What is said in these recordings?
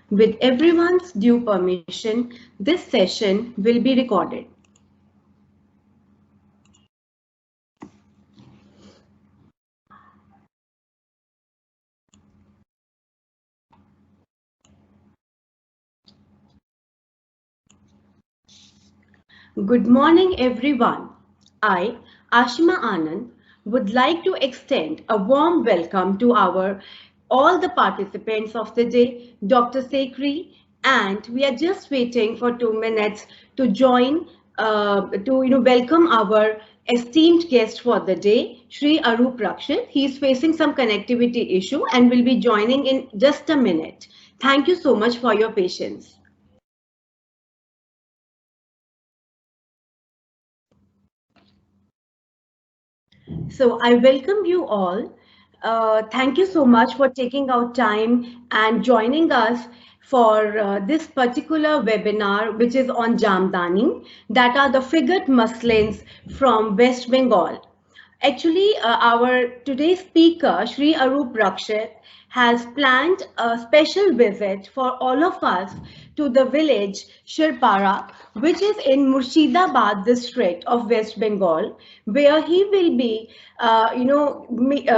With everyone's due permission, this session will be recorded. Good morning, everyone. I, Ashima Anand, would like to extend a warm welcome to all the participants of the day, Dr. Sekri, and we are just waiting for 2 minutes to join, to welcome our esteemed guest for the day, Shri Arup Rakshit. He is facing some connectivity issue and will be joining in just a minute. Thank you so much for your patience. So I welcome you all. Thank you so much for taking out time and joining us for this particular webinar, which is on Jamdani, that are the figured muslins from West Bengal. Actually, our today's speaker, Shri Arup Rakshit, has planned a special visit for all of us to the village Shirpara, which is in Murshidabad district of West Bengal, where he will be,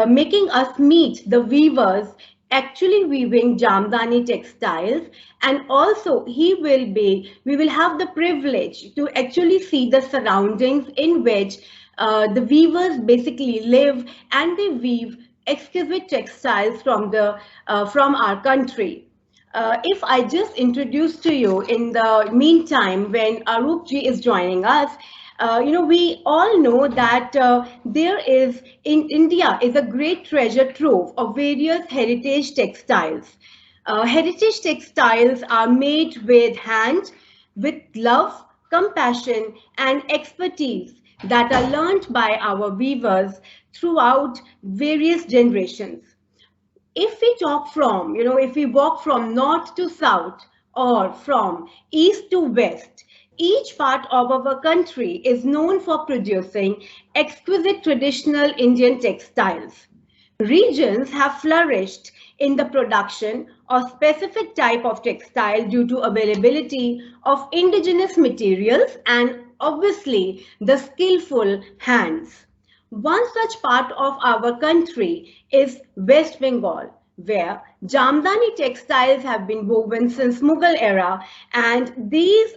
making us meet the weavers actually weaving Jamdani textiles, and also we will have the privilege to actually see the surroundings in which the weavers basically live, and they weave exquisite textiles from our country. If I just introduce to you in the meantime, when Arup ji is joining us, we all know that there is in India is a great treasure trove of various heritage textiles. Heritage textiles are made with hand, with love, compassion, and expertise that are learned by our weavers throughout various generations. If we talk from, if we walk from north to south or from east to west, each part of our country is known for producing exquisite traditional Indian textiles. Regions have flourished in the production of specific type of textile due to availability of indigenous materials and obviously the skillful hands. One such part of our country is West Bengal, where Jamdani textiles have been woven since Mughal era, and these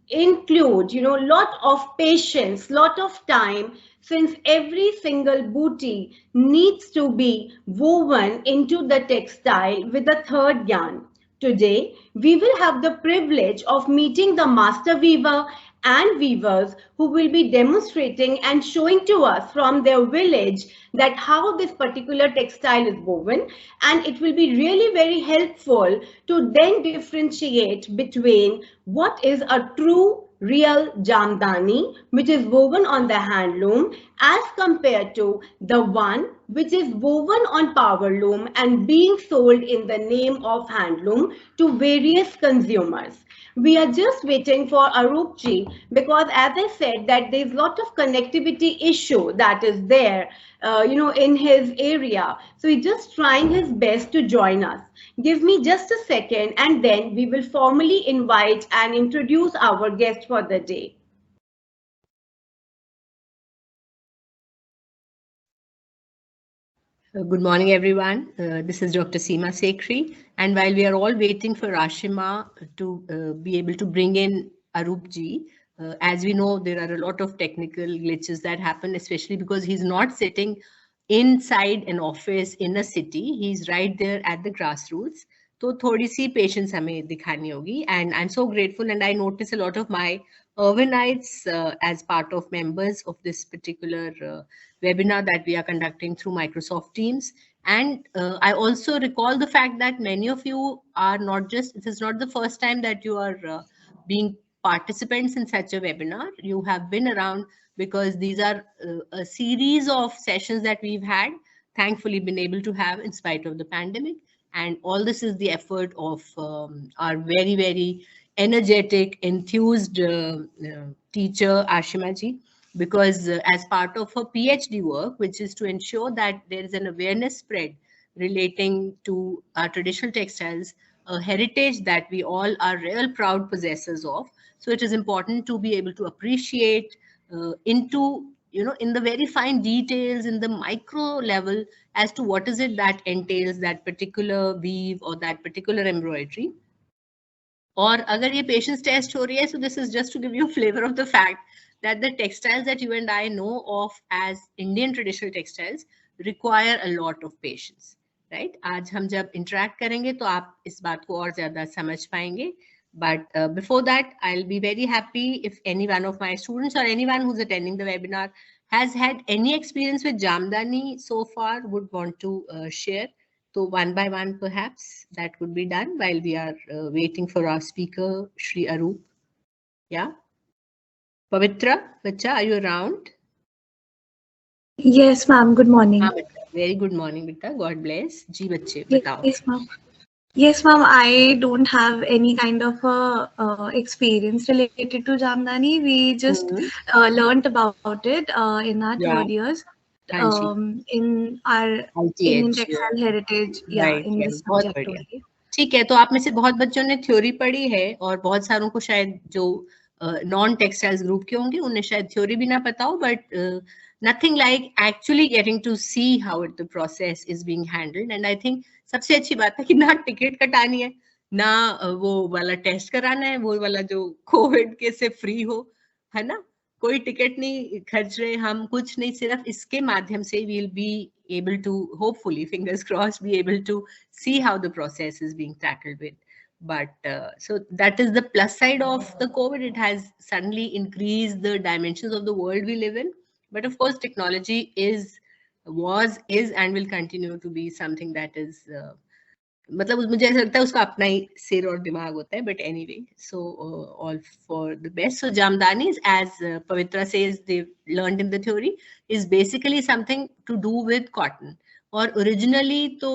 include, lot of patience, lot of time, since every single booty needs to be woven into the textile with a third yarn. Today, we will have the privilege of meeting the master weaver and weavers who will be demonstrating and showing to us from their village that how this particular textile is woven, and it will be really very helpful to then differentiate between what is a true real Jamdani, which is woven on the handloom, as compared to the one which is woven on power loom and being sold in the name of handloom to various consumers. We are just waiting for Arup ji, because as I said that there's a lot of connectivity issue that is there, in his area. So he's just trying his best to join us. Give me just a second and then we will formally invite and introduce our guest for the day. Good morning, everyone. This is Dr. Seema Sekri. And while we are all waiting for Ashima to be able to bring in Arup ji, as we know, there are a lot of technical glitches that happen, especially because he's not sitting inside an office in a city. He's right there at the grassroots. So थोड़ी सी patience हमें दिखानी होगी. And I'm so grateful, and I notice a lot of my Urbanites as part of members of this particular webinar that we are conducting through Microsoft Teams. And I also recall the fact that many of you are not just, it is not the first time that you are being participants in such a webinar. You have been around because these are a series of sessions that we've had, thankfully been able to have in spite of the pandemic. And all this is the effort of our very, very energetic, enthused teacher, Ashima ji, because as part of her PhD work, which is to ensure that there is an awareness spread relating to our traditional textiles a heritage that we all are real proud possessors of. So it is important to be able to appreciate into, in the very fine details, in the micro level, as to what is it that entails that particular weave or that particular embroidery. और अगर ये patience test हो रही है, so this is just to give you a flavor of the fact that the textiles that you and I know of as Indian traditional textiles require a lot of patience, right? आज हम जब interact करेंगे तो आप इस बात को और ज़्यादा समझ पाएंगे. But before that, I'll be very happy if any one of my students or anyone who's attending the webinar has had any experience with Jamdani so far, would want to share. So one by one, perhaps that could be done while we are waiting for our speaker, Shri Arup. Yeah. Pavitra, Bacha, are you around? Yes, ma'am. Good morning. Very good morning, Bita. God bless. Ji bache, batao. Yes, ma'am. Yes, ma'am. I don't have any kind of experience related to Jamdani. We just learnt about it in our third years in our Indian textile heritage. Yeah, in this subject only. ठीक है, तो आप में से बहुत बच्चों ने theory पढ़ी है और बहुत सारों को शायद जो नॉन टेक्सटाइल्स ग्रुप के होंगे उन्हें शायद थ्योरी भी ना पता हो, but nothing like actually getting to see how it the process is being handled. And I think सबसे अच्छी बात है कि ना टिकट कटानी है, ना वो वाला टेस्ट कराना है, वो वाला जो कोविड के से फ्री हो, है ना, कोई टिकट नहीं खर्च रहे हम, कुछ नहीं, सिर्फ इसके माध्यम से we'll be able to, hopefully, fingers crossed, be able to see how the process is being tackled with. But so that is the plus side of the COVID. It has suddenly increased the dimensions of the world we live in. But of course, technology was, and will continue to be something that is मतलब मुझे ऐसा लगता है उसका अपना ही सिर और दिमाग होता है, but anyway, so all for the best. So Jamdanis, as Pavitra says, they learned in the theory, is basically something to do with cotton. और originally तो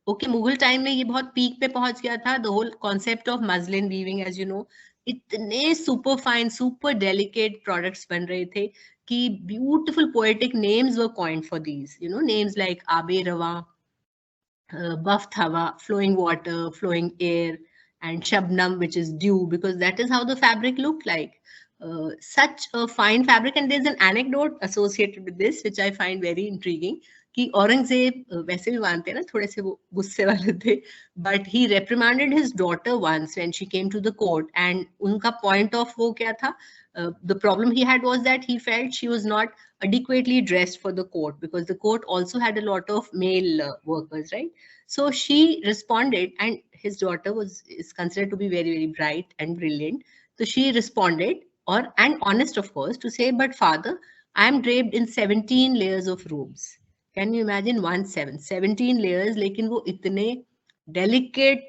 okay, मुगल टाइम में ये बहुत पीक पे पहुंच गया था, the whole concept of muslin weaving, as you know, इतने super fine, super delicate products बन रहे थे कि beautiful poetic names were coined for these, names like Abe Rawa, buffed hawa, flowing water, flowing air, and shabnam, which is dew, because that is how the fabric looked like. Such a fine fabric. And there's an anecdote associated with this, which I find very intriguing. कि औरंगजेब वैसे भी मानते हैं ना, थोड़े से वो गुस्से वाले थे, but he reprimanded his daughter once when she came to the court, and उनका point of वो क्या था, the problem he had was that he felt she was not adequately dressed for the court, because the court also had a lot of male workers, right? So she responded, and his daughter is considered to be very, very bright and brilliant. So she responded, and honest, of course, to say, but father, I am draped in 17 layers of robes. Can you imagine 17 layers? लेकिन वो इतने delicate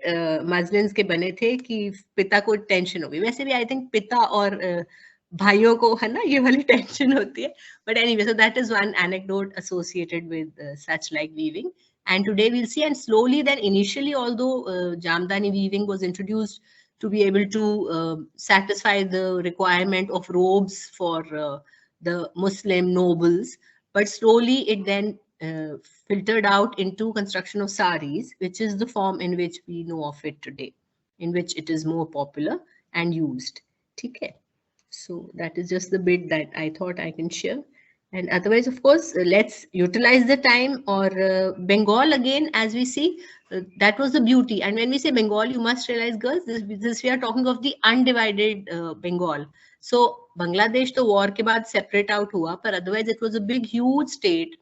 muslins के बने थे कि पिता को tension हो गई. वैसे भी I think पिता और भाइयों को, है ना, ये वाली टेंशन होती है. But anyway, so that is one anecdote associated with such like weaving. And today we'll see, and slowly then initially, although Jamdani weaving was introduced to be able to satisfy the requirement of robes for the Muslim nobles, but slowly it then filtered out into construction of saris, which is the form in which we know of it today, in which it is more popular and used. Okay. So that is just the bit that I thought I can share. And otherwise, of course, let's utilize the time. Or Bengal, again, as we see, that was the beauty. And when we say Bengal, you must realize, girls, this we are talking of the undivided Bengal. So Bangladesh, the war ke baad separate out hua, but otherwise it was a big, huge state,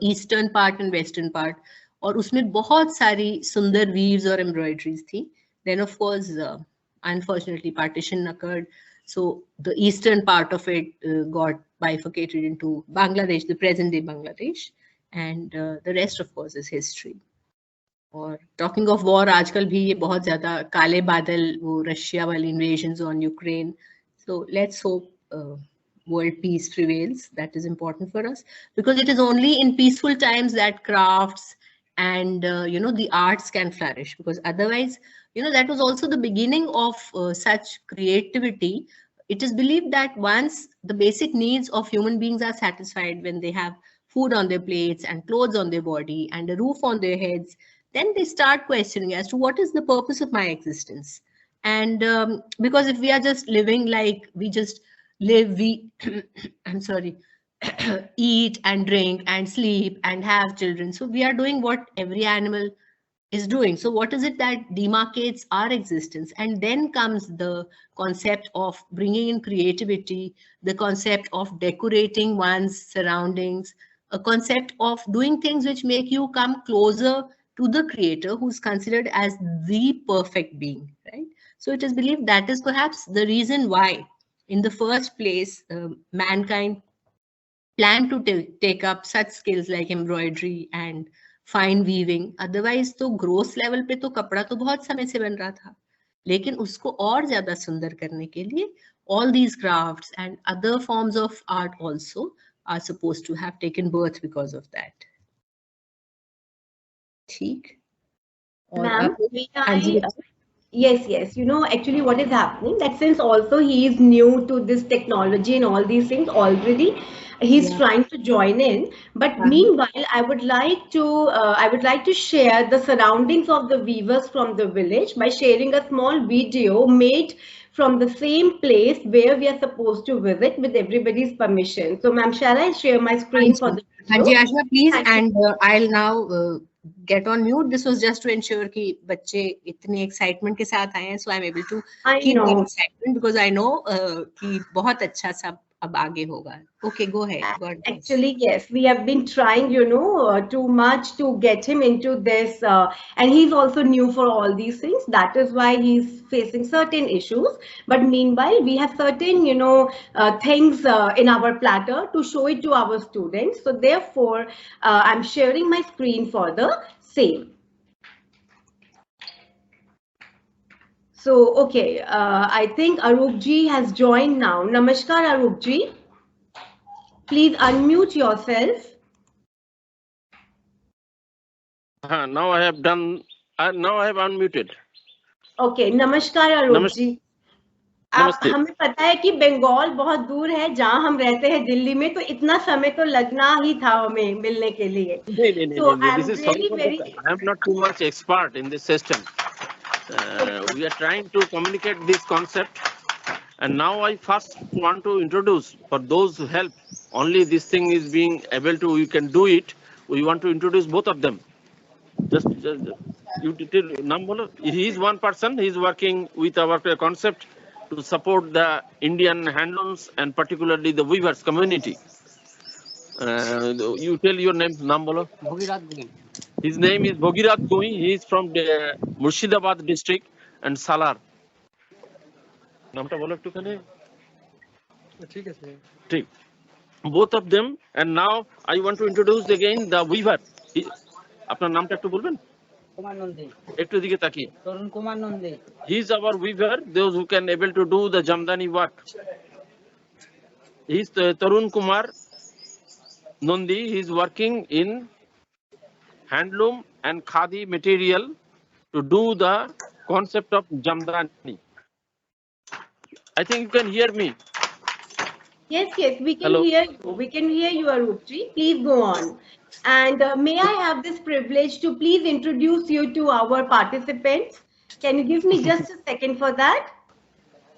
eastern part and western part. और उसमें बहुत सारी सुंदर weaves और embroideries थी. Then, of course, unfortunately, partition occurred. So the eastern part of it got bifurcated into Bangladesh, the present day Bangladesh, and the rest, of course, is history. और talking of war, आजकल भी ये बहुत ज़्यादा काले बादल, वो रशिया वाली invasions on Ukraine. So let's hope world peace prevails. That is important for us, because it is only in peaceful times that crafts and the arts can flourish, because otherwise, that was also the beginning of such creativity. It is believed that once the basic needs of human beings are satisfied, when they have food on their plates and clothes on their body and a roof on their heads, then they start questioning as to what is the purpose of my existence. And because if we are just living like we just live, we I'm sorry, eat and drink and sleep and have children, so we are doing what every animal is doing. So what is it that demarcates our existence? And then comes the concept of bringing in creativity, the concept of decorating one's surroundings, a concept of doing things which make you come closer to the creator, who's considered as the perfect being, right? So it is believed that is perhaps the reason why in the first place mankind plan to take up such skills like embroidery and fine weaving. Otherwise तो gross level पे तो कपड़ा तो बहुत समय से बन रहा था, लेकिन उसको और ज्यादा सुंदर करने के लिए all these crafts and other forms of art also are supposed to have taken birth because of that. ठीक. Ma'am, yes, you know, actually what is happening, that since also he is new to this technology and all these things already, he's trying to join in. But meanwhile, I would like to share the surroundings of the weavers from the village by sharing a small video made from the same place where we are supposed to visit with everybody's permission. So ma'am, shall I share my screen for the video? Hanji Asha, please. And I'll now get on mute. This was just to ensure कि बच्चे इतने excitement के साथ आए हैं, so I'm able to keep that excitement because I know कि बहुत अच्छा सब अब आगे होगा. Okay, go ahead. Actually, yes, we have been trying, you know, too much to get him into this, and he's also new for all these things. That is why he's facing certain issues. But meanwhile, we have certain, you know, things in our platter to show it to our students. So therefore, I'm sharing my screen for the same. So, okay, I think Arup ji has joined now. Namaskar, Arup ji. Please unmute yourself. Now I have done. Now I have unmuted. Okay, नमस्कार अरूप जी. आप हमें पता है कि बंगाल बहुत दूर है, जहाँ हम रहते हैं दिल्ली में, तो इतना समय तो लगना ही था हमें मिलने के लिए. So I am not too much expert in this system. We are trying to communicate this concept, and now I first want to introduce, for those who help, only this thing is being able to, you can do it. We want to introduce both of them. Just you detail number. He is one person. He is working with our concept to support the Indian handlooms and particularly the weavers community. You tell your name, Nambolo. His name is Bhogirat Goi. He is from the Murshidabad district and Salar. Namta bolo ekটু খানে. ঠিক আছে. ঠিক. Both of them, and now I want to introduce again the weaver. আপনার নামটা একটু বলবেন? কুমার নন্দী. একটু দিকে তাকিয়ে. তরুণ Kumar Nandi. He is our weaver, those who can able to do the Jamdani work. He is Tarun Kumar Nandi. He is working in handloom and khadi material to do the concept of Jamdani. I think you can hear me. Yes, we can hear you. We can hear you, Arupji. Please go on. And may I have this privilege to please introduce you to our participants? Can you give me just a second for that?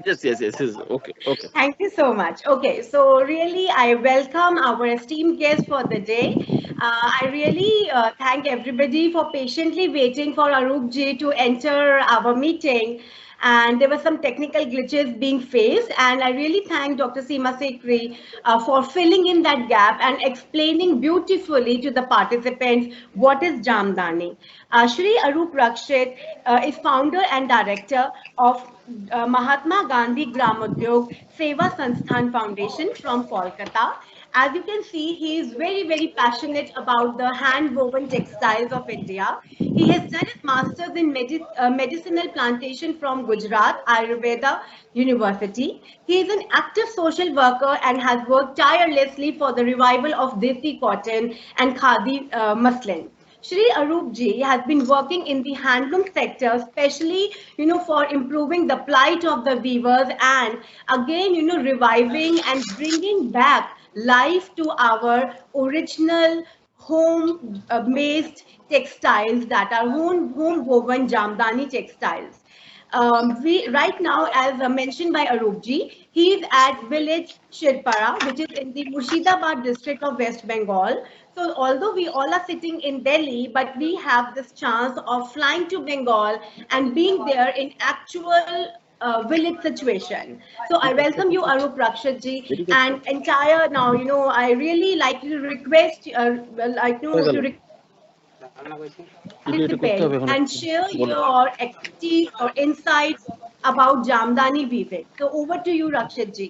Yes. Okay. Thank you so much. Okay, so really I welcome our esteemed guest for the day. I really thank everybody for patiently waiting for Arup ji to enter our meeting. And there were some technical glitches being faced, and I really thank Dr. Seema Sekri for filling in that gap and explaining beautifully to the participants what is Jamdani. Shri Arup Rakshit is founder and director of Mahatma Gandhi Gramodyog Seva Sansthan Foundation from Kolkata. As you can see, he is very, very passionate about the hand-woven textiles of India. He has done his master's in medicinal plantation from Gujarat Ayurveda University. He is an active social worker and has worked tirelessly for the revival of Desi cotton and Khadi muslin. Shri Arup ji has been working in the handloom sector, especially, you know, for improving the plight of the weavers and again, you know, reviving and bringing back life to our original home-based textiles that are home-woven Jamdani textiles. We right now, as mentioned by Arupji, he is at village Shirpara, which is in the Murshidabad district of West Bengal. So although we all are sitting in Delhi, but we have this chance of flying to Bengal and being there in actual village situation. So I welcome you, Arup Rakshit ji, and entire now. I really like to request, participate and share your expertise or insights about Jamdani weaving. So over to you, Rakshit ji.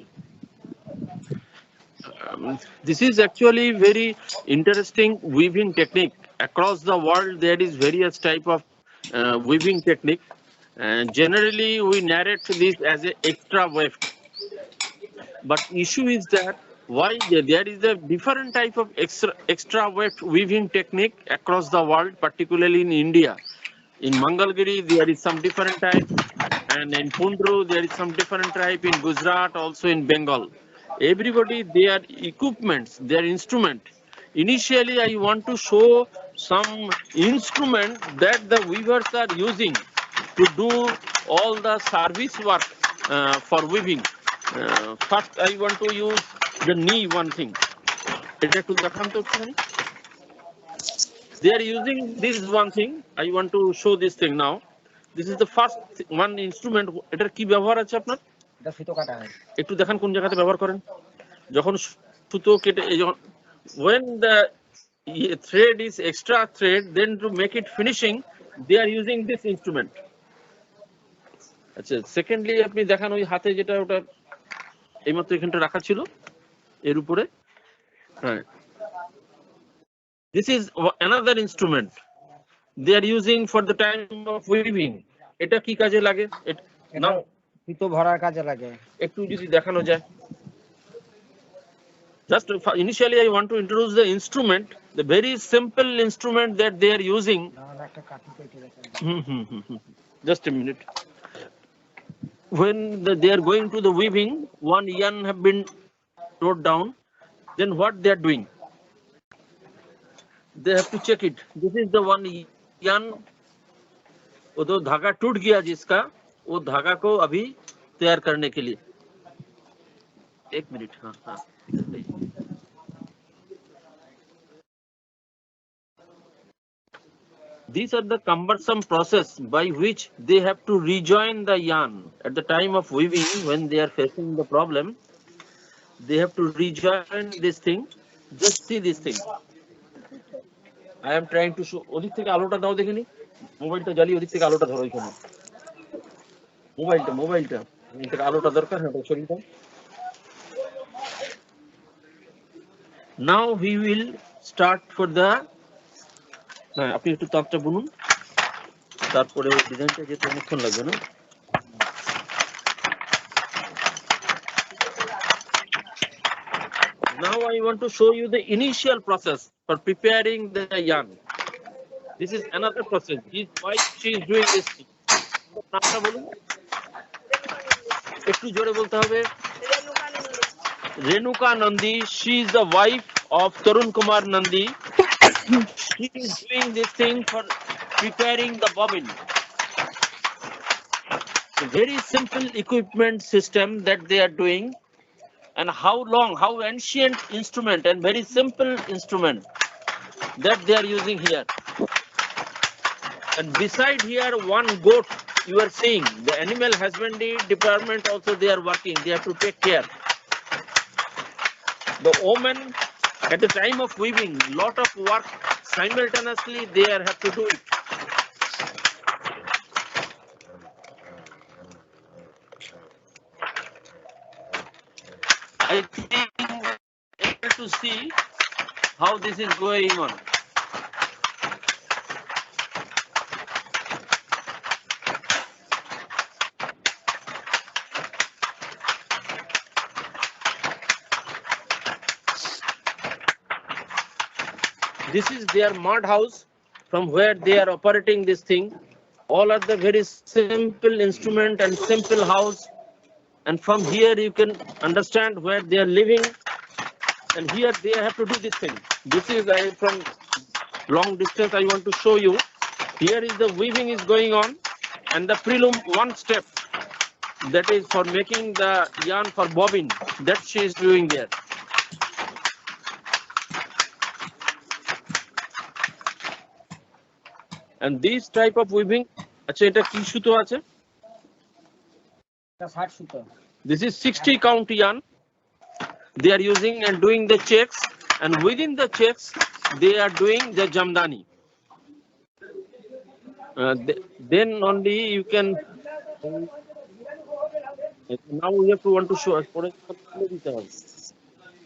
This is actually very interesting weaving technique. Across the world, there is various type of weaving technique. And generally, we narrate this as an extra weft. But issue is that why there is a different type of extra weft weaving technique across the world, particularly in India. In Mangalgiri, there is some different type, and in Pundru, there is some different type. In Gujarat, also in Bengal. Everybody, their equipments, their instrument. Initially, I want to show some instrument that the weavers are using to do all the service work for weaving. First, I want to use the knee one thing. They are using this one thing. I want to show this thing now. This is the first one instrument. এটার কি ব্যবহার আছে আপনার? এটা সুতো কাটা হয়। একটু দেখান কোন জায়গাতে ব্যবহার করেন। যখন সুতো কেটে when the thread is extra thread, then to make it finishing, they are using this instrument. আচ্ছা, secondly আপনি দেখান ওই হাতে যেটা ওটা এইমাত্র এখানটা রাখা ছিল এর উপরে। হ্যাঁ। This is another instrument they are using for the time of weaving. এটা কি কাজে লাগে? না সুতো ভরার কাজে লাগে। একটু যদি দেখানো যায়। Just initially I want to introduce the instrument, the very simple instrument that they are using. Just a minute. When they are going to the weaving, one yarn have been wrote down, then what they are doing? They have to check it. This is the one yarn. वो तो धागा टूट गया जिसका, वो धागा को अभी तैयार करने के लिए। एक मिनट, हाँ हाँ। These are the cumbersome process by which they have to rejoin the yarn at the time of weaving. When they are facing the problem, they have to rejoin this thing. Just see this thing. I am trying to show. ওদিক থেকে আলোটা দাও দেখিনি। মোবাইলটা জ্বালিয়ে ওদিক থেকে আলোটা ধরো এখানে। মোবাইলটা ওদিক থেকে আলোটা দরকার, হ্যাঁ সরিয়ে দাও। Now we will start for the হ্যাঁ আপনি একটু তাপটা বুনুন, তারপরে ডিজাইনটা যেতে অনেকক্ষণ লাগবে না। Now I want to show you the initial process for preparing the yarn. This is another process. His wife, she is doing this. নামটা বলুন, একটু জোরে বলতে হবে। Renuka Nandi. She is the wife of Tarun Kumar Nandi. She is doing this thing for preparing the bobbin. A very simple equipment system that they are doing, and how long, how ancient instrument and very simple instrument that they are using here. And beside here, one goat you are seeing. The animal husbandry department also they are working. They have to take care. The women at the time of weaving, lot of work simultaneously they have to do it. I think able to see how this is going on. This is their mud house from where they are operating this thing. All are the very simple instrument and simple house. And from here you can understand where they are living. And here they have to do this thing. This is from long distance I want to show you. Here is the weaving is going on, and the preloom one step, that is for making the yarn for bobbin, that she is doing there. And this type of weaving, acha eta ki suto ache? This is 60 count yarn they are using and doing the checks, and within the checks they are doing the Jamdani. Then only you can. Now we have to want to show us পরে খুলে দিতে হবে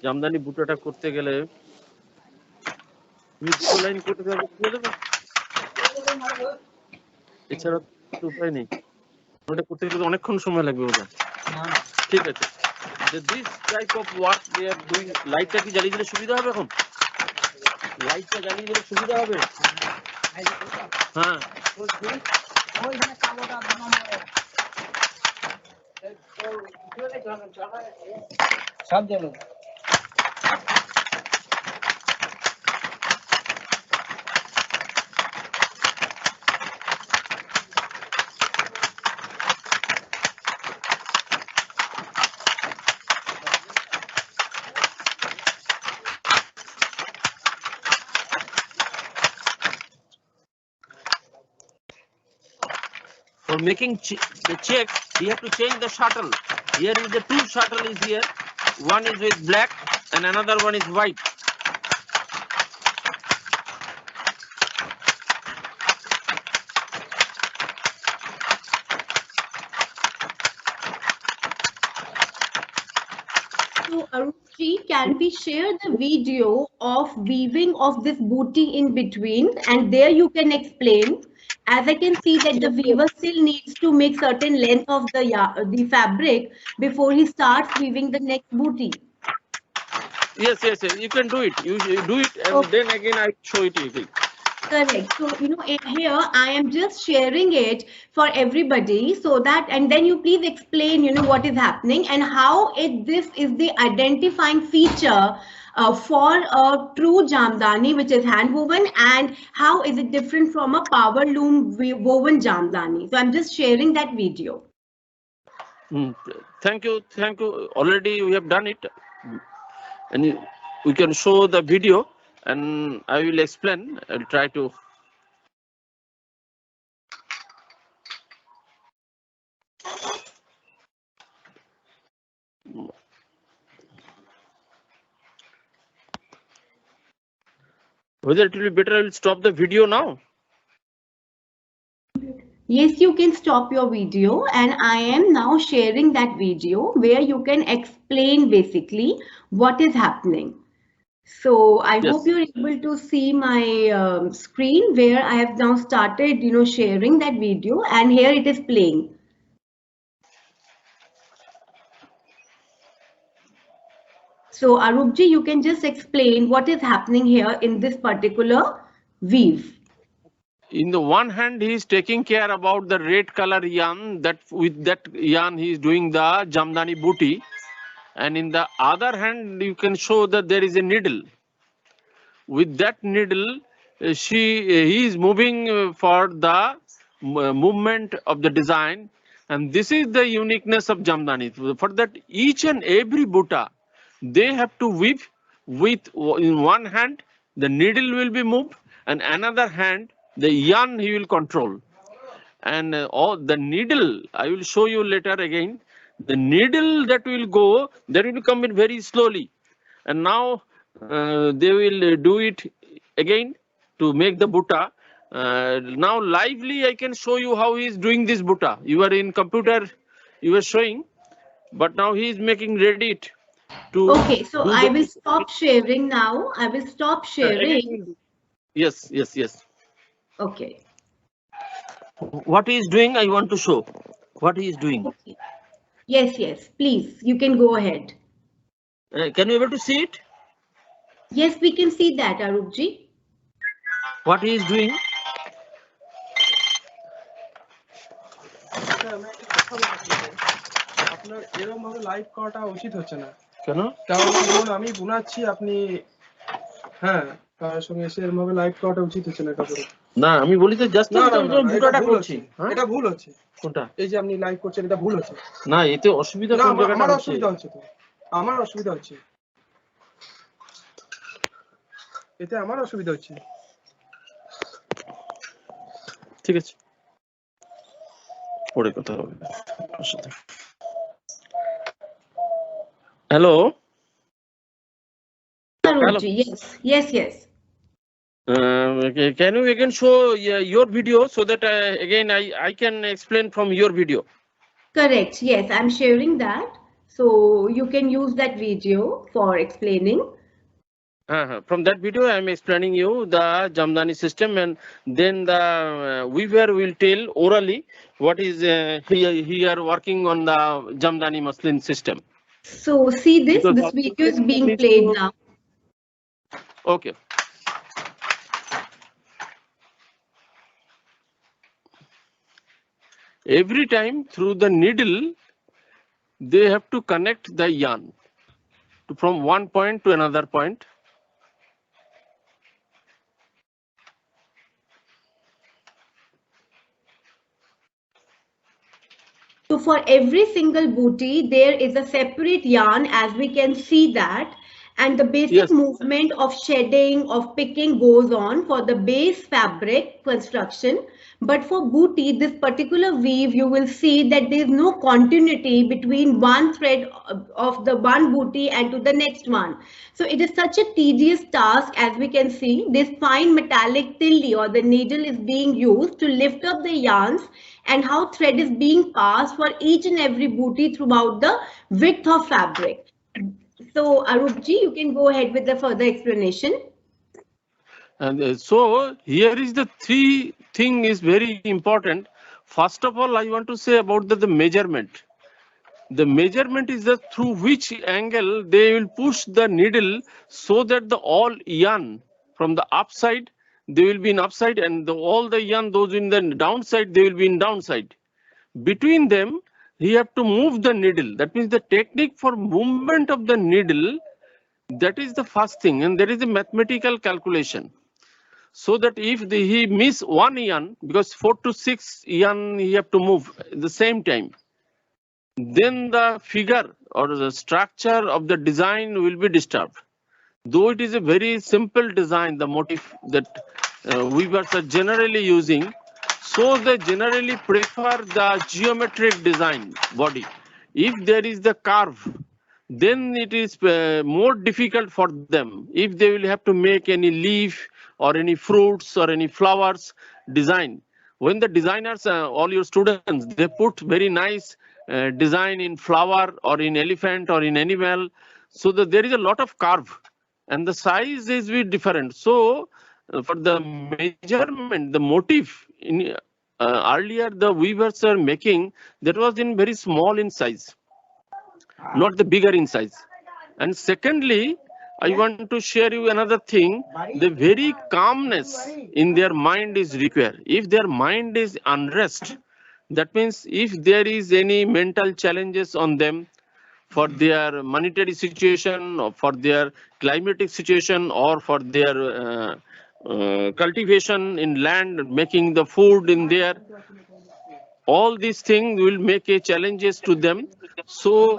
জামদানি বুটাটা করতে গেলে middle line করতে হবে খুলে দেবে এছাড়া তো উপায় নেই ওটা করতে গেলে অনেকক্ষণ সময় লাগবে ওটা ঠিক আছে this type of work they are doing লাইটটা কি জ্বালিয়ে দিলে সুবিধা হবে এখন লাইটটা জ্বালিয়ে দিলে সুবিধা হবে হ্যাঁ ওইখানে কালোটা সব জ্বালো For making the check, you have to change the shuttle. Here is the two shuttle is here. One is with black and another one is white. So Arupji, can we share the video of weaving of this booty in between, and there you can explain. As I can see that the weaver still needs to make certain length of the fabric before he starts weaving the next booty. Yes, you can do it. You do it, and then again I show it to you. Correct. So here I am just sharing it for everybody, so that, and then you please explain what is happening and how this is the identifying feature for a true Jamdani, which is hand woven, and how is it different from a power loom woven Jamdani. So I'm just sharing that video. Thank you. Already we have done it, and we can show the video, and I will explain. I'll try to. Whether it will be better, I will stop the video now. Yes, you can stop your video, and I am now sharing that video where you can explain basically what is happening. So I hope you're able to see my screen where I have now started, sharing that video, and here it is playing. So Arupji, you can just explain what is happening here in this particular weave. In the one hand, he is taking care about the red color yarn, that with that yarn he is doing the Jamdani booty, and in the other hand you can show that there is a needle. With that needle, he is moving for the movement of the design, and this is the uniqueness of Jamdani. For that, each and every buta, they have to weave with, in one hand the needle will be moved, and another hand the yarn he will control. And the needle, I will show you later again. The needle that will go, that will come in very slowly, and now they will do it again to make the buta. Now lively I can show you how he is doing this buta. You are in computer, you are showing, but now he is making ready it to. Okay, so I will stop sharing now. I will stop sharing. Yes. Okay. What he is doing, I want to show what he is doing. Okay. Yes, please, you can go ahead. Can you able to see it? Yes, we can see that, Arupji. What he is doing? আপনার এরকম ভাবে live করাটা উচিত হচ্ছে না কেন? কারণ ধরুন আমি বুনাচ্ছি, আপনি হ্যাঁ তার সঙ্গে এসে এরকম ভাবে লাইভ করাটা উচিত হচ্ছে না কাপড়ে। না আমি বলি তো জাস্ট না না না দুটোটা করছি। এটা ভুল হচ্ছে। কোনটা? এই যে আপনি লাইভ করছেন এটা ভুল হচ্ছে। না এতে অসুবিধা কোন জায়গাটা আমার হচ্ছে? অসুবিধা হচ্ছে তো। আমার অসুবিধা হচ্ছে। এতে আমার অসুবিধা হচ্ছে। ঠিক আছে, পরে কথা হবে। Hello Arupji, yes. Can you again show your video so that again I can explain from your video? Correct, yes, I'm sharing that. So you can use that video for explaining. From that video I am explaining you the Jamdani system, and then the weaver will tell orally what is here working on the Jamdani muslin system. So see this Because video is being played now. Okay. Every time through the needle they have to connect the yarn from one point to another point. So for every single booty, there is a separate yarn, as we can see that, and the basic movement of shedding, of picking goes on for the base fabric construction. But for booty, this particular weave, you will see that there is no continuity between one thread of the one booty and to the next one. So it is such a tedious task, as we can see. This fine metallic tilly or the needle is being used to lift up the yarns, and how thread is being passed for each and every booty throughout the width of fabric. So Arupji, you can go ahead with the further explanation. And so here is the three thing is very important. First of all, I want to say about the measurement. The measurement is the through which angle they will push the needle so that the all yarn from the upside they will be in upside, and all the yarn those in the downside they will be in downside. Between them he have to move the needle. That means the technique for movement of the needle, that is the first thing, and there is a mathematical calculation. So that if he miss one yarn, because 4 to 6 yarn he have to move at the same time, then the figure or the structure of the design will be disturbed. Though it is a very simple design, the motif that weavers are generally using, so they generally prefer the geometric design body. If there is the curve, then it is more difficult for them. If they will have to make any leaf or any fruits or any flowers design, when the designers, all your students, they put very nice design in flower or in elephant or in animal, so that there is a lot of curve and the size is very different. So for the measurement, the motif in earlier the weavers are making, that was in very small in size, not the bigger in size. And secondly, I want to share you another thing. The very calmness in their mind is required. If their mind is unrest, that means if there is any mental challenges on them for their monetary situation or for their climatic situation or for their cultivation in land, making the food in there, all these things will make a challenges to them. So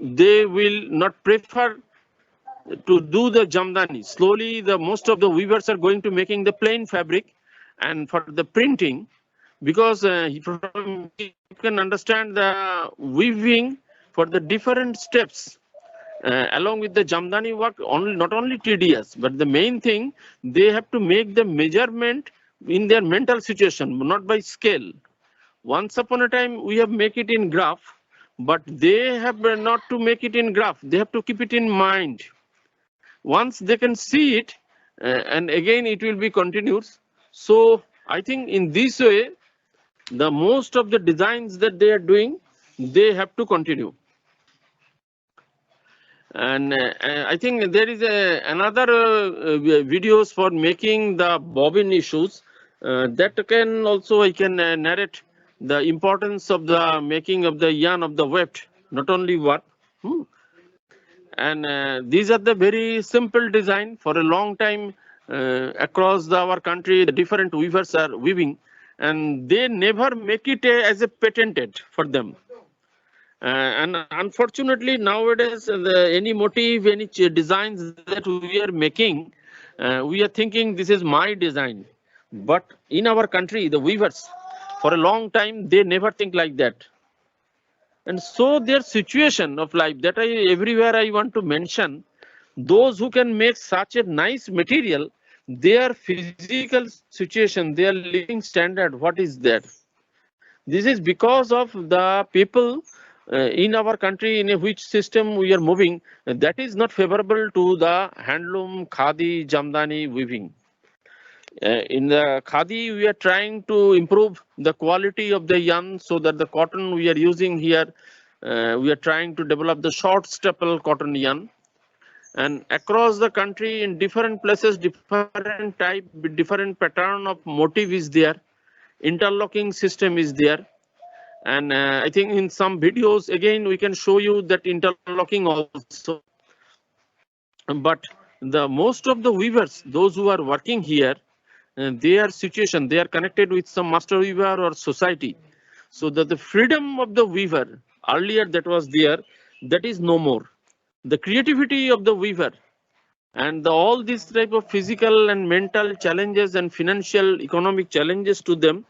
they will not prefer to do the Jamdani. Slowly the most of the weavers are going to making the plain fabric and for the printing, because you can understand the weaving for the different steps along with the Jamdani work, not only tedious, but the main thing, they have to make the measurement in their mental situation, not by scale. Once upon a time we have make it in graph, but they have not to make it in graph, they have to keep it in mind. Once they can see it, and again it will be continuous. So I think in this way, the most of the designs that they are doing, they have to continue. And I think there is another videos for making the bobbin issues that can also I can narrate the importance of the making of the yarn of the weft, not only work. And these are the very simple design. For a long time across our country, the different weavers are weaving, and they never make it as a patented for them. And unfortunately, nowadays, any motif, any designs that we are making, we are thinking this is my design. But in our country, the weavers, for a long time, they never think like that. And so their situation of life, that everywhere I want to mention, those who can make such a nice material, their physical situation, their living standard, what is that? This is because of the people in our country in which system we are moving, that is not favorable to the handloom, khadi, jamdani weaving. In the khadi, we are trying to improve the quality of the yarn so that the cotton we are using here, we are trying to develop the short staple cotton yarn. And across the country, in different places, different type, different pattern of motif is there. Interlocking system is there. And I think in some videos, again, we can show you that interlocking also. But the most of the weavers, those who are working here, their situation, they are connected with some master weaver or society. So that the freedom of the weaver, earlier that was there, that is no more. The creativity of the weaver and all these type of physical and mental challenges and financial economic challenges to them,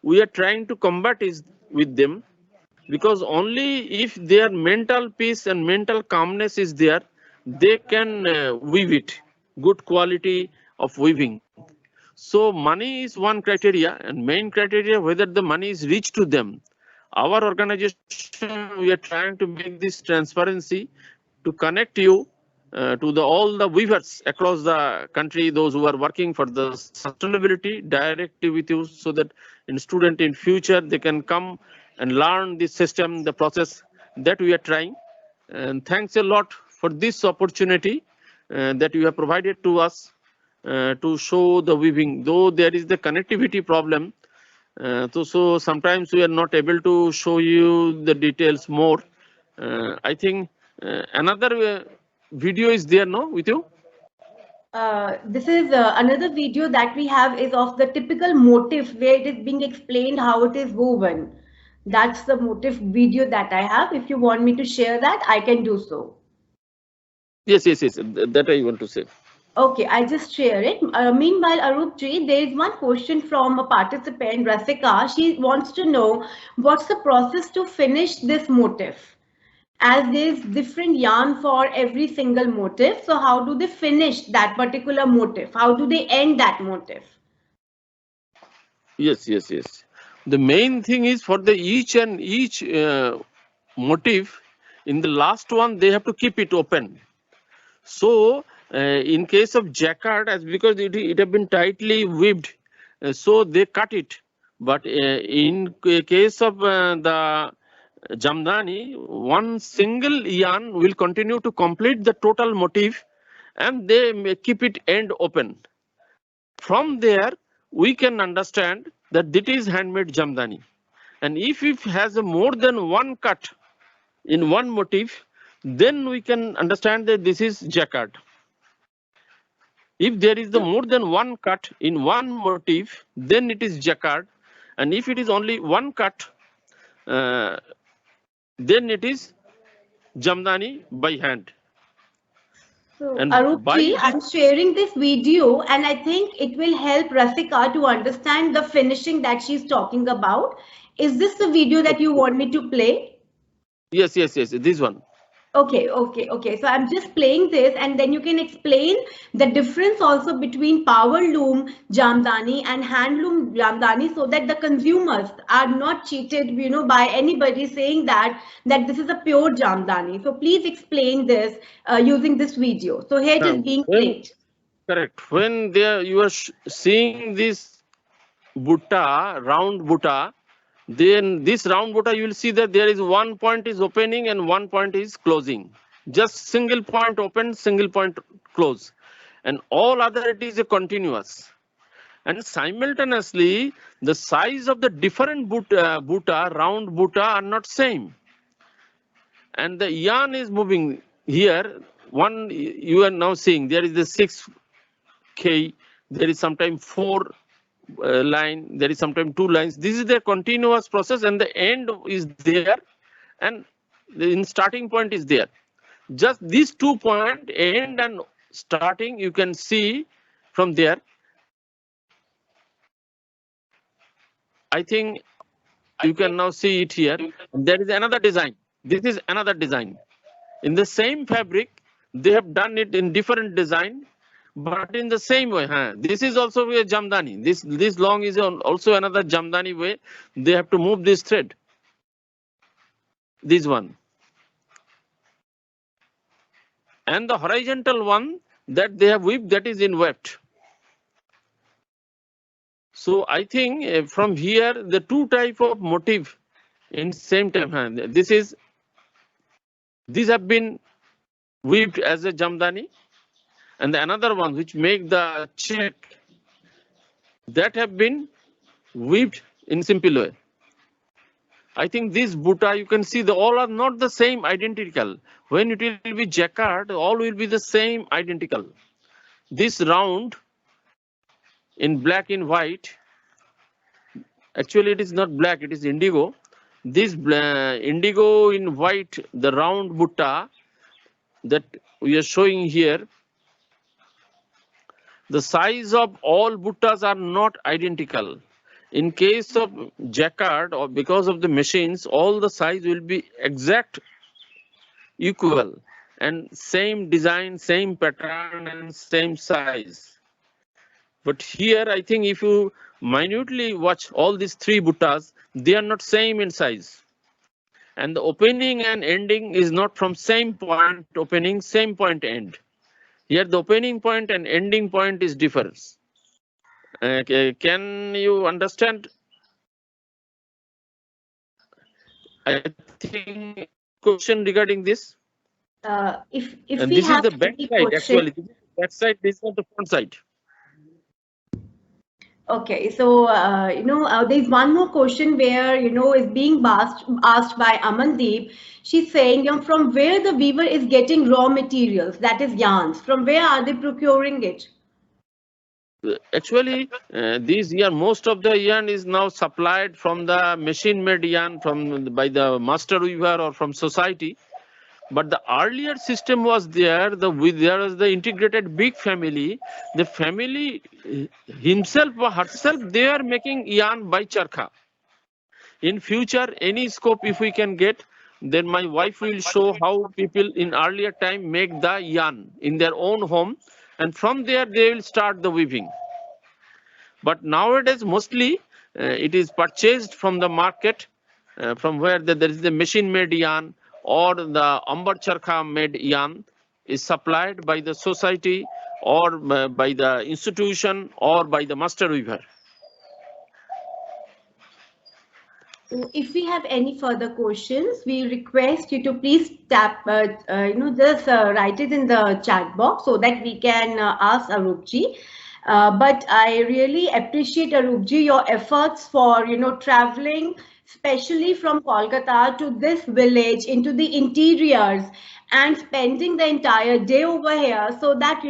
we are trying to combat is with them, because only if their mental peace and mental calmness is there, they can weave it, good quality of weaving. So money is one criteria, and main criteria whether the money is reached to them. Our organization, we are trying to make this transparency to connect you to all the weavers across the country, those who are working for the sustainability directly with you, so that in student in future they can come and learn this system, the process that we are trying. And thanks a lot for this opportunity that you have provided to us to show the weaving. Though there is the connectivity problem, so sometimes we are not able to show you the details more. I think another video is there, no, with you? This is another video that we have is of the typical motif where it is being explained how it is woven. That's the motif video that I have. If you want me to share that, I can do so. Yes, that I want to say. Okay, I just share it. Meanwhile, Arupji, there is one question from a participant, Rasika. She wants to know what's the process to finish this motif, as there's different yarn for every single motif. So how do they finish that particular motif? How do they end that motif? Yes. The main thing is for the each motif, in the last one they have to keep it open. So in case of jacquard, as because it have been tightly weaved, so they cut it. But in case of the Jamdani, one single yarn will continue to complete the total motif, and they may keep it end open. From there, we can understand that this is handmade Jamdani. And if it has a more than one cut in one motif, then we can understand that this is jacquard. If there is the more than one cut in one motif, then it is jacquard. And if it is only one cut, then it is Jamdani by hand. So, Arupji, I'm sharing this video and I think it will help Rasika to understand the finishing that she's talking about. Is this the video that you want me to play? Yes, this one. Okay. So I'm just playing this and then you can explain the difference also between power loom Jamdani and handloom Jamdani, so that the consumers are not cheated, by anybody saying that this is a pure Jamdani. So please explain this using this video. So here it is being played. Correct. When you are seeing this butta, round butta, then this round butta, you will see that there is one point is opening and one point is closing. Just single point open, single point close, and all other it is a continuous. And simultaneously, the size of the different butta, round butta are not same. And the yarn is moving here. One you are now seeing there is the 6 K. There is sometimes 4 line. There is sometimes 2 lines. This is the continuous process, and the end is there, and the starting point is there. Just these 2 points, end and starting, you can see from there. I think you can now see it here. There is another design. This is another design. In the same fabric, they have done it in different design, but in the same way. This is also a Jamdani. This long is also another Jamdani way. They have to move this thread. This one. And the horizontal one that they have weaved, that is in weft. So I think from here the 2 type of motif in same time. These have been weaved as a Jamdani, and the another one which make the check, that have been weaved in simple way. I think this buta, you can see the all are not the same identical. When it will be jacquard, all will be the same identical. This round in black and white, actually it is not black, it is indigo. This indigo in white, the round butta that we are showing here, the size of all buttas are not identical. In case of jacquard, or because of the machines, all the size will be exact equal and same design, same pattern and same size. But here I think if you minutely watch all these 3 buttas, they are not same in size. And the opening and ending is not from same point opening, same point end. Here the opening point and ending point is difference. Can you understand? I think question regarding this. If And we this have is the back any side question, actually. This is the back side. This is not the front side. okay, so there's one more question where is being asked by Amandeep. She's saying, from where the weaver is getting raw materials, that is yarns. From where are they procuring it? Actually, this yarn, most of the yarn is now supplied from the machine-made yarn by the master weaver or from society. But the earlier system was there. There was the integrated big family. The family himself or herself, they are making yarn by charkha. In future, any scope if we can get, then my wife will show how people in earlier time make the yarn in their own home, and from there they will start the weaving. But nowadays mostly it is purchased from the market, from where there is the machine made yarn or the ambar charkha made yarn is supplied by the society or by the institution or by the master weaver. So if we have any further questions, we request you to please tap, just write it in the chat box so that we can ask Arupji. But I really appreciate, Arupji, your efforts for traveling, especially from Kolkata to this village into the interiors and spending the entire day over here, so that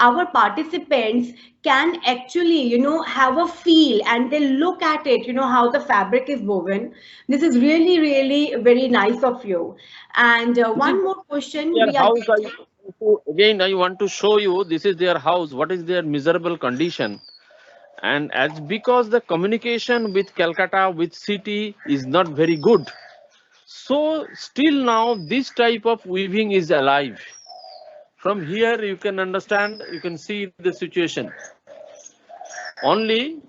our participants can actually have a feel and they look at it, how the fabric is woven. This is really, really very nice of you. And one more question Their we are house, getting. again, I want to show you, this is their house, what is their miserable condition. And as because the communication with Calcutta, with city is not very good, so still now this type of weaving is alive. From here you can understand, you can see the situation. Only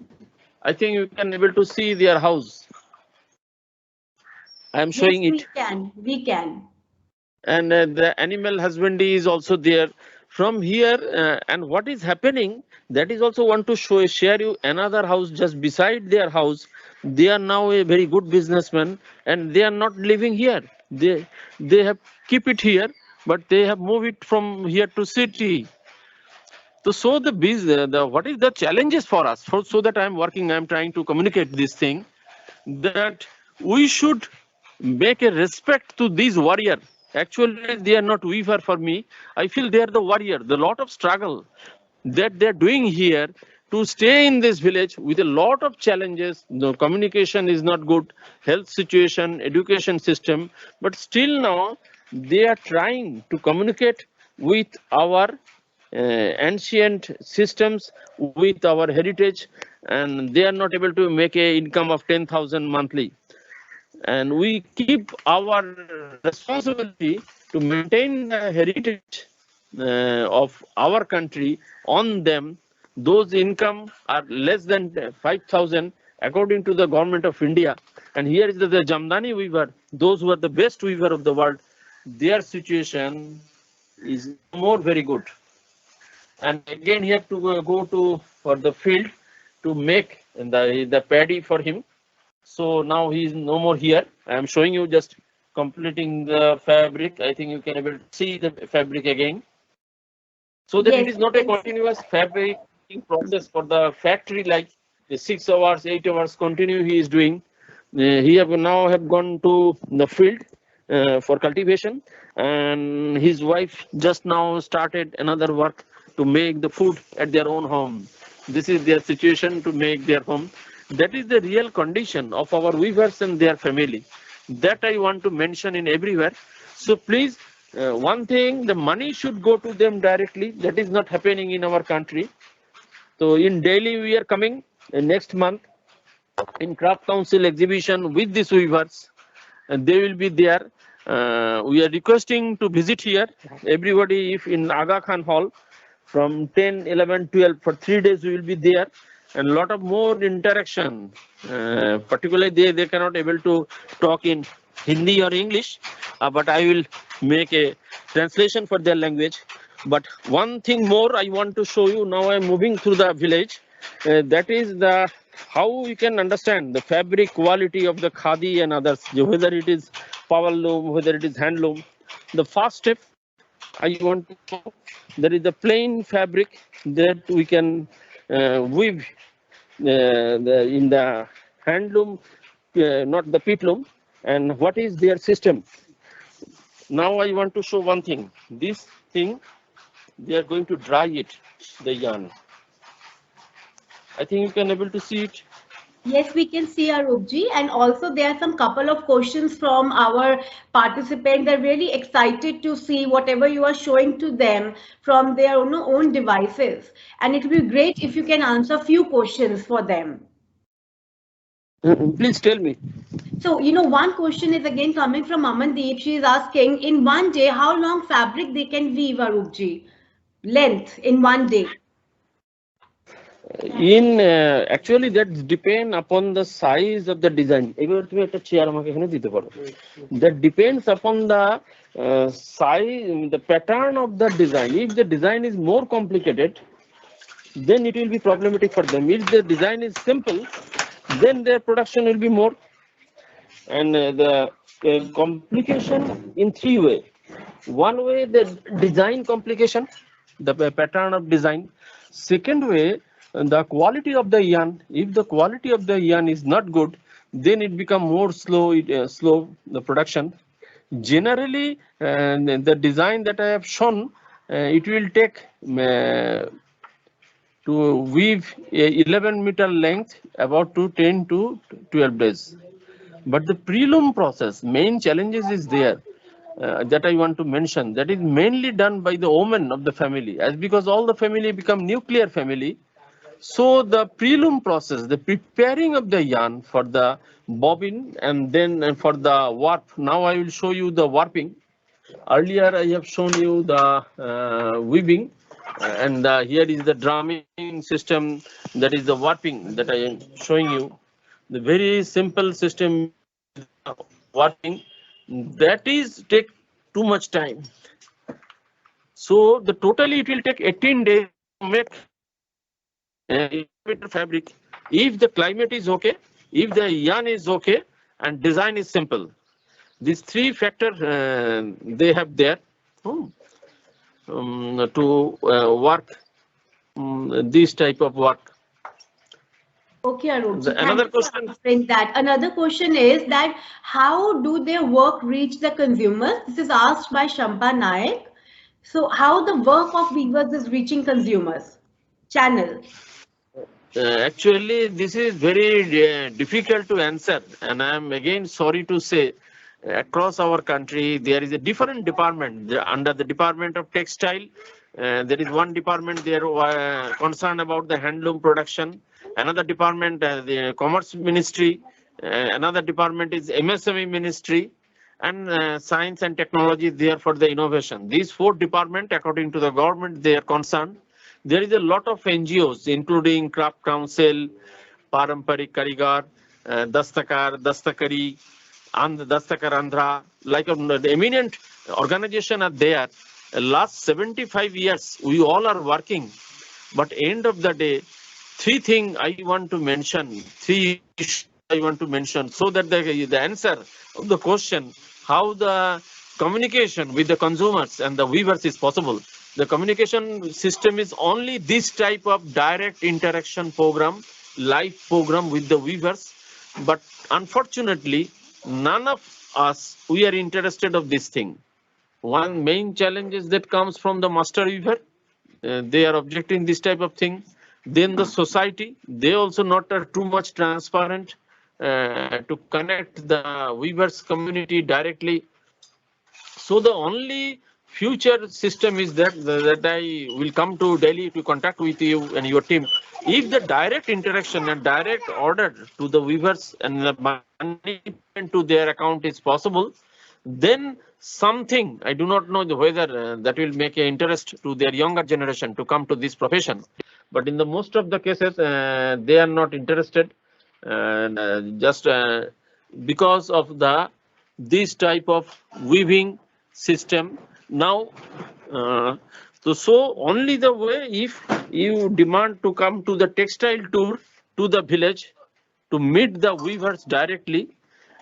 I think you can able to see their house. I am showing Yes, it. we can. And the animal husbandry is also there. From here, and what is happening, that is also want to share you another house just beside their house. They are now a very good businessman and they are not living here. They have keep it here, but they have moved it from here to city. So the business, what is the challenges for us? So that I am trying to communicate this thing, that we should make a respect to these warrior. Actually, they are not weaver for me. I feel they are the warrior. The lot of struggle. that they're doing here to stay in this village with a lot of challenges. The communication is not good, health situation, education system, but still now they are trying to communicate with our ancient systems, with our heritage, and they are not able to make a income of 10,000 monthly. And we keep our responsibility to maintain the heritage of our country on them. Those income are less than 5,000 according to the government of India. And here is the Jamdani weaver, those who are the best weaver of the world, their situation is more very good. And again he have to go to for the field to make the paddy for him. So now he is no more here. I am showing you just completing the fabric. I think you can able to see the fabric again. So that it is not a continuous fabric process for the factory like the 6 hours, 8 hours continue he is doing. He have now have gone to the field for cultivation, and his wife just now started another work to make the food at their own home. This is their situation to make their home. That is the real condition of our weavers and their family. That I want to mention in everywhere. So please, one thing, the money should go to them directly. That is not happening in our country. So in Delhi we are coming next month in Craft Council exhibition with these weavers, and they will be there. We are requesting to visit here. Everybody, if in Aga Khan Hall, from 10, 11, 12 for 3 days we will be there, and a lot of more interaction. Particularly they cannot able to talk in Hindi or English, but I will make a translation for their language. But one thing more I want to show you. Now I am moving through the village. That is the how we can understand the fabric quality of the khadi and others, whether it is power loom, whether it is handloom. The first step I want to show, there is the plain fabric that we can weave in the handloom, not the peat loom. And what is their system? Now I want to show one thing. This thing, they are going to dry it, the yarn. I think you can able to see it. Yes, we can see Arupji, and also there are some couple of questions from our participants. They're really excited to see whatever you are showing to them from their own devices, and it will be great if you can answer a few questions for them. Please tell me. So, one question is again coming from Amandeep. She is asking, in one day, how long fabric they can weave, Arupji? Length in one day. In actually that depend upon the size of the design. That depends upon the size, the pattern of the design. If the design is more complicated, then it will be problematic for them. If the design is simple, then their production will be more. And the complication in 3 ways. One way, the design complication, the pattern of design. Second way, the quality of the yarn. If the quality of the yarn is not good, then it become more slow. Slow the production. Generally, the design that I have shown, it will take to weave a 11-meter length about 10 to 12 days. But the pre-loom process, main challenges is there. That I want to mention, that is mainly done by the women of the family, as because all the family become nuclear family. So the pre-loom process, the preparing of the yarn for the bobbin and then for the warp. Now I will show you the warping. Earlier I have shown you the weaving, and here is the drumming system. That is the warping that I am showing you. The very simple system warping. That is take too much time. So the totally it will take 18 days to make fabric. If the climate is okay, if the yarn is okay, and design is simple. These 3 factors they have there to work this type of work. Okay, Arupji. Another question. Another question is that how do their work reach the consumers? This is asked by Shampa Naik. So how the work of weavers is reaching consumers? channel? Actually, this is very difficult to answer, and I am again sorry to say, across our country there is a different department. Under the Department of Textile, there is one department there concerned about the handloom production. Another department, the Commerce Ministry. Another department is MSME Ministry, and Science and Technology is there for the innovation. These four departments, according to the government, they are concerned. There is a lot of NGOs, including Craft Council, Paramparik Karigar, Dastakari, and Dastakar Andhra, like the eminent organization are there. Last 75 years, we all are working. But end of the day, three things I want to mention, three issues I want to mention, so that the answer of the question, how the communication with the consumers and the weavers is possible. The communication system is only this type of direct interaction program, live program with the weavers. But unfortunately, none of us, we are interested of this thing. One main challenge is that comes from the master weaver. They are objecting this type of thing. Then the society, they also not are too much transparent to connect the weavers community directly. So the only future system is that I will come to Delhi to contact with you and your team. If the direct interaction and direct order to the weavers and the money to their account is possible, then something, I do not know whether that will make an interest to their younger generation to come to this profession. But in the most of the cases, they are not interested, and just because of this type of weaving system. Now, so only the way, if you demand to come to the textile tour to the village to meet the weavers directly,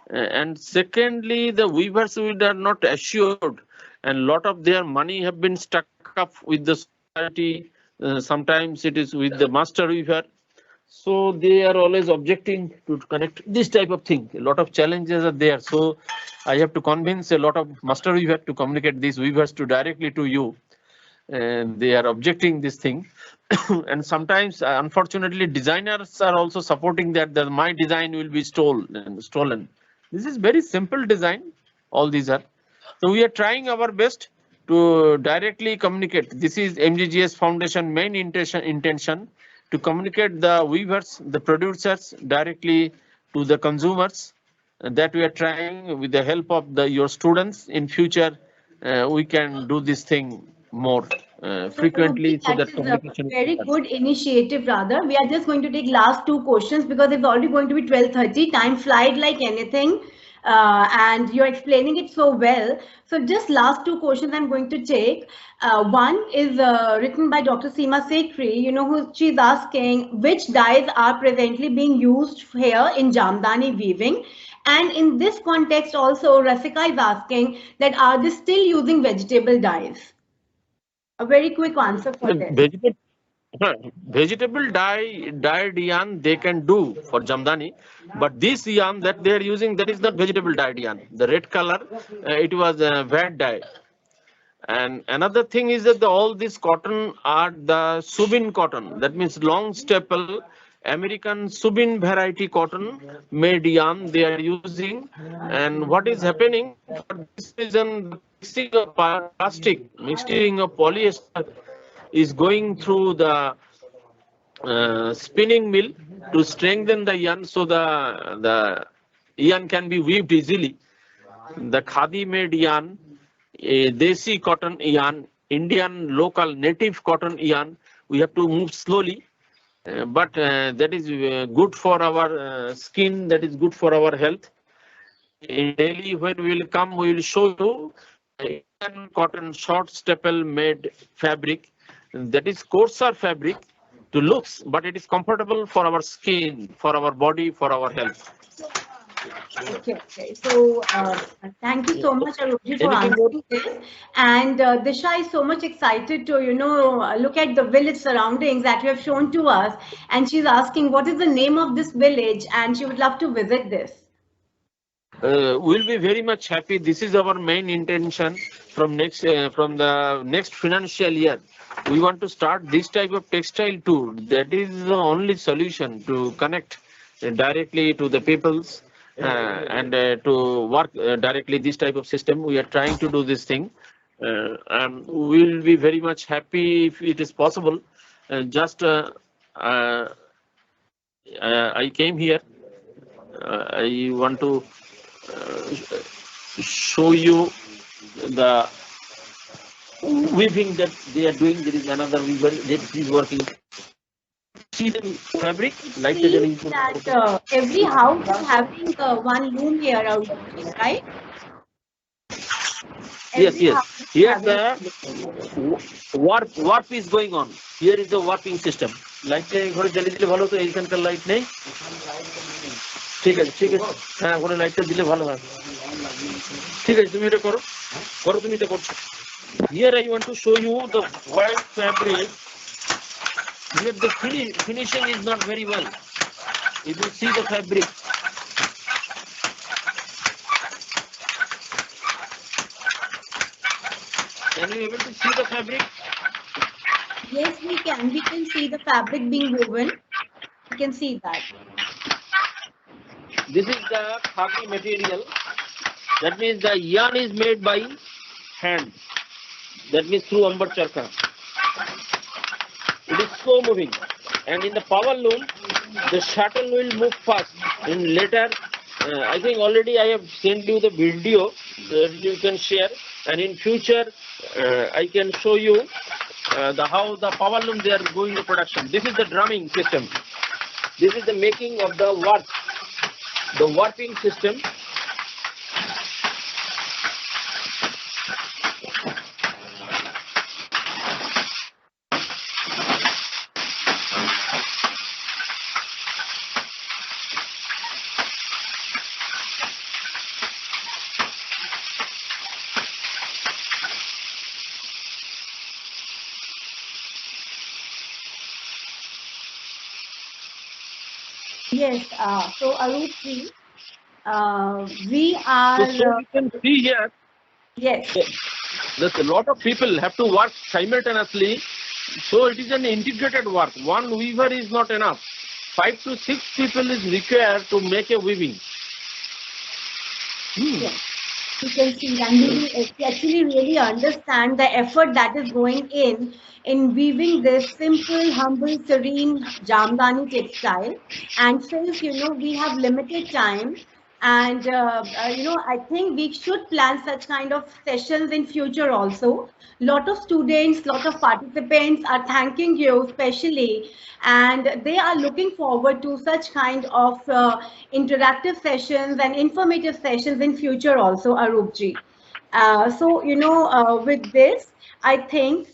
and secondly, the weavers are not assured, and lot of their money have been stuck up with the society. Sometimes it is with the master weaver. So they are always objecting to connect this type of thing. A lot of challenges are there. So I have to convince a lot of master weaver to communicate these weavers to directly to you. And they are objecting this thing. And sometimes, unfortunately, designers are also supporting that my design will be stolen. This is very simple design. All these are. So we are trying our best to directly communicate. This is MGGS Foundation main intention to communicate the weavers, the producers directly to the consumers. That we are trying with the help of your students. In future, we can do this thing more frequently, so that communication is a very good initiative. Rather, we are just going to take last two questions because it's already going to be 12:30. Time flies like anything. And you're explaining it so well. So just last two questions I'm going to take. One is written by Dr. Seema Sekhri. You know, she's asking which dyes are presently being used here in Jamdani weaving. And in this context also, Rasika is asking that are they still using vegetable dyes? A very quick answer for this. Vegetable dyed yarn they can do for Jamdani, but this yarn that they are using, that is not vegetable dyed yarn. The red color, it was VAT dye. And another thing is that all this cotton are the Subin cotton. That means long staple American Subin variety cotton made yarn they are using. And what is happening for this reason, mixing of plastic, mixing of polyester is going through the spinning mill to strengthen the yarn, so the yarn can be weaved easily. The khadi made yarn, desi cotton yarn, Indian local native cotton yarn, we have to move slowly, but that is good for our skin, that is good for our health. In Delhi, when we will come, we will show you Indian cotton short staple made fabric. That is coarser fabric to looks, but it is comfortable for our skin, for our body, for our health. Okay. So thank you so much, Aruji, for answering this. And Disha is so much excited to, look at the village surroundings that you have shown to us. And she's asking what is the name of this village, and she would love to visit this. We'll be very much happy. This is our main intention from the next financial year. we want to start this type of textile too. That is the only solution to connect directly to the peoples and to work directly this type of system. We are trying to do this thing. And we'll be very much happy if it is possible. Just I came here. I want to show you the weaving that they are doing. There is another weaver that is working. See the fabric, like See that every house is having one loom here out, right? Yes, Every yes. house is Here having. the warp is going on. Here is the warping system. Light ঘরে জ্বালিয়ে দিলে ভালো তো এইখানকার light নেই ঠিক আছে ঠিক আছে হ্যাঁ ওখানে লাইটটা দিলে ভালো হয় ঠিক আছে তুমি এটা করো করো তুমি এটা করছো Here I want to show you the white fabric. Here the finishing is not very well. If you see the fabric, can you able to see the fabric? Yes, we can. We can see the fabric being woven. We can see that. This is the khaki material. That means the yarn is made by hand. That means through amber charkha. It is slow moving. And in the power loom, the shuttle will move fast. In later, I think already I have sent you the video that you can share. And in future, I can show you how the power loom they are going to production. This is the drumming system. This is the making of the warp, the warping system. Yes. So Arupji, we are. So you can see here. Yes. There's a lot of people have to work simultaneously. So it is an integrated work. One weaver is not enough. 5 to 6 people is required to make a weaving. Yes. You can see, and we actually really understand the effort that is going in weaving this simple, humble, serene Jamdani textile. And since we have limited time, and I think we should plan such kind of sessions in future also. Lot of students, lot of participants are thanking you especially, and they are looking forward to such kind of interactive sessions and informative sessions in future also, Arupji. With this, I think,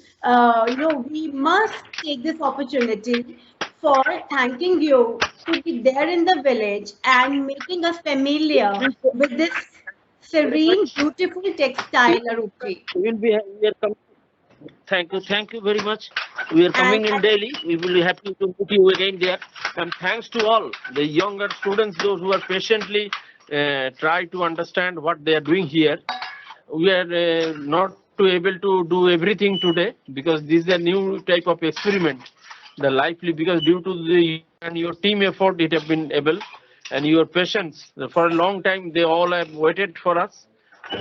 we must take this opportunity for thanking you to be there in the village and making us familiar with this serene, beautiful textile, Arupji. We are coming. Thank you very much. We are coming in daily. We will be happy to meet you again there. And thanks to all the younger students, those who are patiently try to understand what they are doing here. We are not able to do everything today because this is a new type of experiment. The lively, because due to the and your team effort, it have been able, and your patience for a long time they all have waited for us.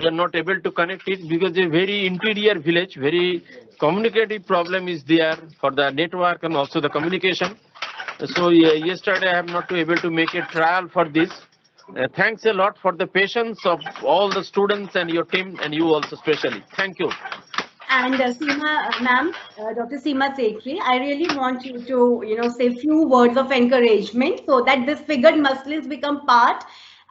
We are not able to connect it because a very interior village, very communicative problem is there for the network and also the communication. So yesterday I am not able to make a trial for this. Thanks a lot for the patience of all the students and your team, and you also especially. Thank you. And Seema, ma'am, Dr. Seema Sekhri, I really want you to, say a few words of encouragement so that this figured muslins become part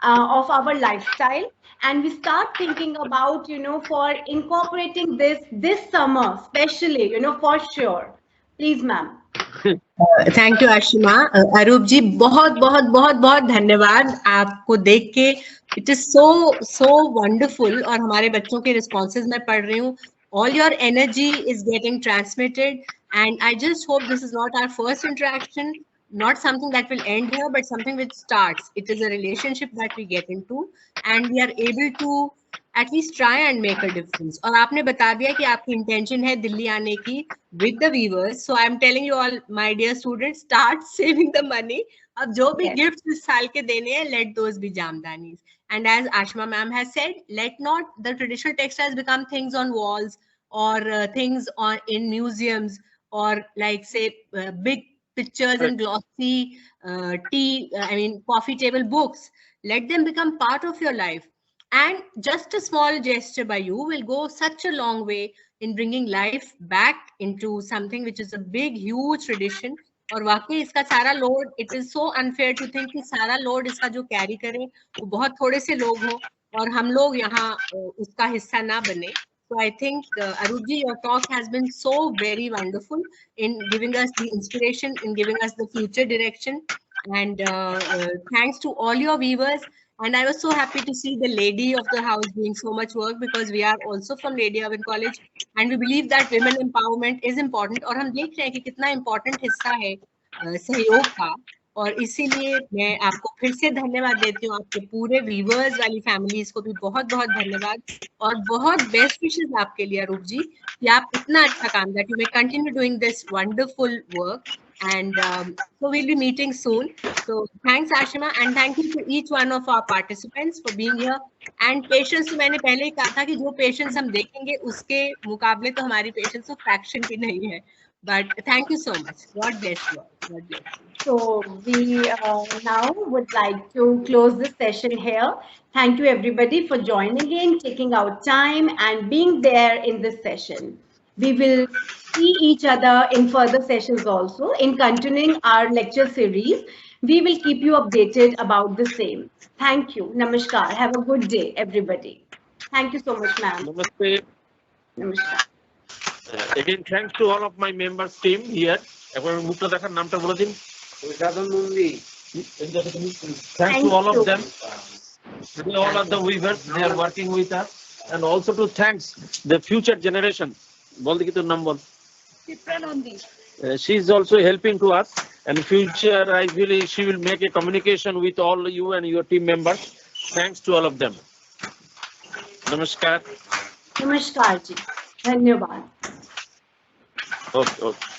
of our lifestyle, and we start thinking about, for incorporating this summer, especially, for sure. Please, ma'am. Thank you Ashima Aroop ji बहुत बहुत बहुत बहुत धन्यवाद आपको देख के it is so wonderful और हमारे बच्चों के रिस्पॉन्सेज मैं पढ़ रही हूँ all your energy is getting transmitted and I just hope this is not our first interaction, not something that will end here but something which starts. It is a relationship that we get into and we are able to at least try and make a difference. और आपने बता दिया कि आपकी intention है दिल्ली आने की with the weavers. So I'm telling you all, my dear students, start saving the money. अब जो भी gifts इस साल के देने हैं, let those be Jamdanis. And as Ashma ma'am has said, let not the traditional textiles become things on walls or things on in museums or like say big pictures and glossy coffee table books. Let them become part of your life. And just a small gesture by you will go such a long way in bringing life back into something which is a big, huge tradition. और वाकई इसका सारा load, it is so unfair to think कि सारा load इसका जो carry करें वो बहुत थोड़े से लोग हों और हम लोग यहाँ उसका हिस्सा ना बने. So I think, Arupji, your talk has been so very wonderful in giving us the inspiration, in giving us the future direction. And thanks to all your viewers. And I was so happy to see the lady of the house doing so much work, because we are also from Lady Oven College and we believe that women empowerment is important. और हम देख रहे हैं कि कितना important हिस्सा है सहयोग का. और इसीलिए मैं आपको फिर से धन्यवाद देती हूँ. आपके पूरे व्यूवर्स वाली फैमिलीज को भी बहुत बहुत धन्यवाद और बहुत बेस्ट विशेस आपके लिए अरूप जी कि आप इतना अच्छा काम that you may continue doing this wonderful work. And so we'll be meeting soon. So thanks Ashima, and thank you to each one of our participants for being here. And patience, तो मैंने पहले ही कहा था कि जो patience हम देखेंगे उसके मुकाबले तो हमारी patience तो fraction भी नहीं है. But thank you so much. God bless you all. God bless you. So we now would like to close this session here. Thank you everybody for joining in, taking out time and being there in this session. We will see each other in further sessions also. In continuing our lecture series, we will keep you updated about the same. Thank you. Namaskar. Have a good day, everybody. Thank you so much, ma'am. Namaste. Namaskar. Again, thanks to all of my members team here. Thanks to all of them. They all are the weavers. They are working with us, and also to thanks the future generation. She is also helping to us, and future I believe she will make a communication with all you and your team members. Thanks to all of them. Namaskar. Namaskar ji. Dhanyawad. Okay.